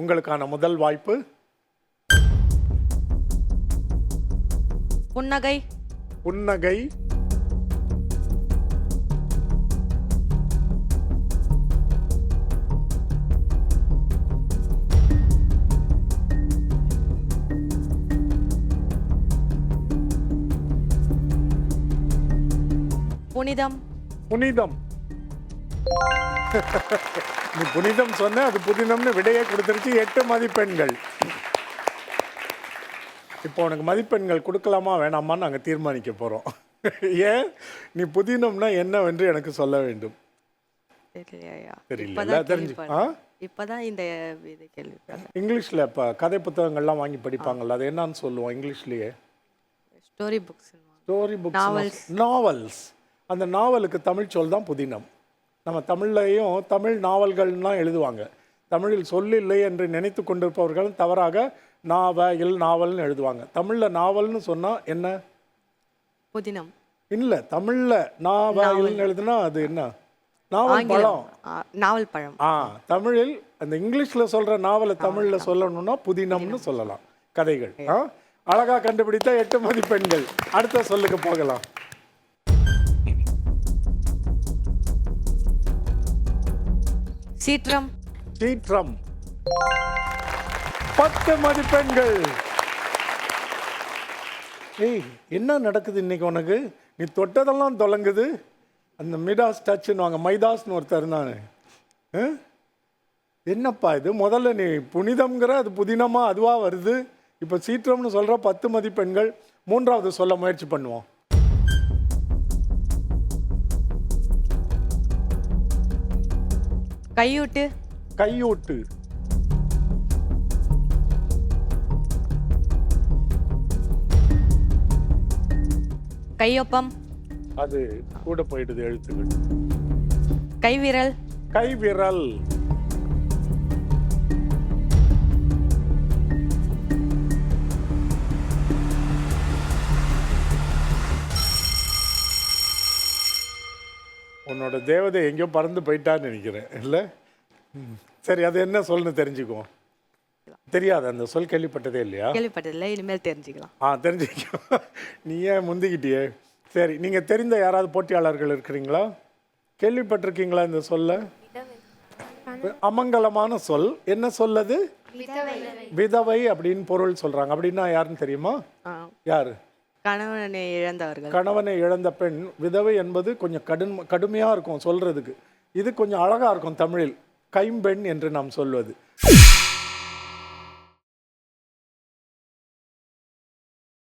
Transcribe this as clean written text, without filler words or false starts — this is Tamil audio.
உங்களுக்கான முதல் வாய்ப்பு. புன்னகை. புன்னகை. புனிதம். புனிதம். நீ புனிதம் சொன்ன, அது புதினம்னு விடையே கொடுத்துருச்சு. 8 மதிப்பெண்கள். இப்போ உனக்கு மதிப்பெண்கள் கொடுக்கலாமா வேணாமான்னு நாங்கள் தீர்மானிக்க போகிறோம். ஏன், நீ புதினம்னா என்னவென்று எனக்கு சொல்ல வேண்டும். தெரியல, தெரிஞ்சு இப்பதான் இந்த கேள்வி. இங்கிலீஷில் இப்போ கதை புத்தகங்கள்லாம் வாங்கி படிப்பாங்கள்ல, அது என்னன்னு சொல்லுவோம் இங்கிலீஷ்லேயே? Story books. Story books, novels. அந்த நாவலுக்கு தமிழ் சொல் தான் புதினம். நம்ம தமிழ்லையும் தமிழ் நாவல்கள்லாம் எழுதுவாங்க. தமிழில் சொல்லில்லை என்று நினைத்து கொண்டிருப்பவர்கள் தவறாக நாவல்னு எழுதுவாங்க. தமிழில் நாவல்னு சொன்னால் என்ன? புதினம். இல்லை, தமிழில் நாவல்னு எழுதுனா அது என்ன? நாவல் பழம். நாவல் பழம். தமிழில் அந்த இங்கிலீஷில் சொல்கிற நாவலை தமிழில் சொல்லணும்னா புதினம்னு சொல்லலாம். கதைகள். அழகாக கண்டுபிடித்த 8 மதிப்பெண்கள். அடுத்த சொல்லுக்கு போகலாம். சீற்றம். சீற்றம். 10 மதிப்பெண்கள். ஏய், என்ன நடக்குது இன்னைக்கு உனக்கு? நீ தொட்டதெல்லாம் தொலங்குது. அந்த மிடாஸ் டச்சுன்னு வாங்க, மைதாஸ்னு ஒருத்தர் இருந்தானு. என்னப்பா இது? முதல்ல நீ புனிதம்ங்கிற, அது புதினமா அதுவா வருது. இப்போ சீற்றம்னு சொல்கிற. 10 மதிப்பெண்கள். 3வது சொல்ல முயற்சி பண்ணுவோம். கையூட்டு. கையூட்டு. கையொப்பம். அது கூட போயிடுது எழுத்துக்கள். கைவிரல். கைவிரல். உன்னோட தேவதை எங்கேயோ பறந்து போயிட்டான்னு நினைக்கிறேன், இல்லை? சரி, அது என்ன சொல்லுன்னு தெரிஞ்சுக்குவோம். தெரியாது, அந்த சொல் கேள்விப்பட்டதே இல்லையா? கேள்விப்பட்டதில்லை, இனிமேல் தெரிஞ்சுக்கலாம். தெரிஞ்சுக்கலாம். நீ ஏன் முந்திக்கிட்டியே? சரி, நீங்கள் தெரிந்த யாராவது போட்டியாளர்கள் இருக்கிறீங்களா? கேள்விப்பட்டிருக்கீங்களா இந்த சொல்ல? அமங்கலமான சொல். என்ன சொல்லது? விதவை அப்படின்னு பொருள் சொல்கிறாங்க. அப்படின்னா யாருன்னு தெரியுமா? யாரு? கணவனை இழந்தவர்கள். கணவனை இழந்த பெண். விதவை என்பது கொஞ்சம் கடுமையாக இருக்கும் சொல்கிறதுக்கு. இது கொஞ்சம் அழகாக இருக்கும் தமிழில். கைம்பெண் என்று நாம் சொல்வது.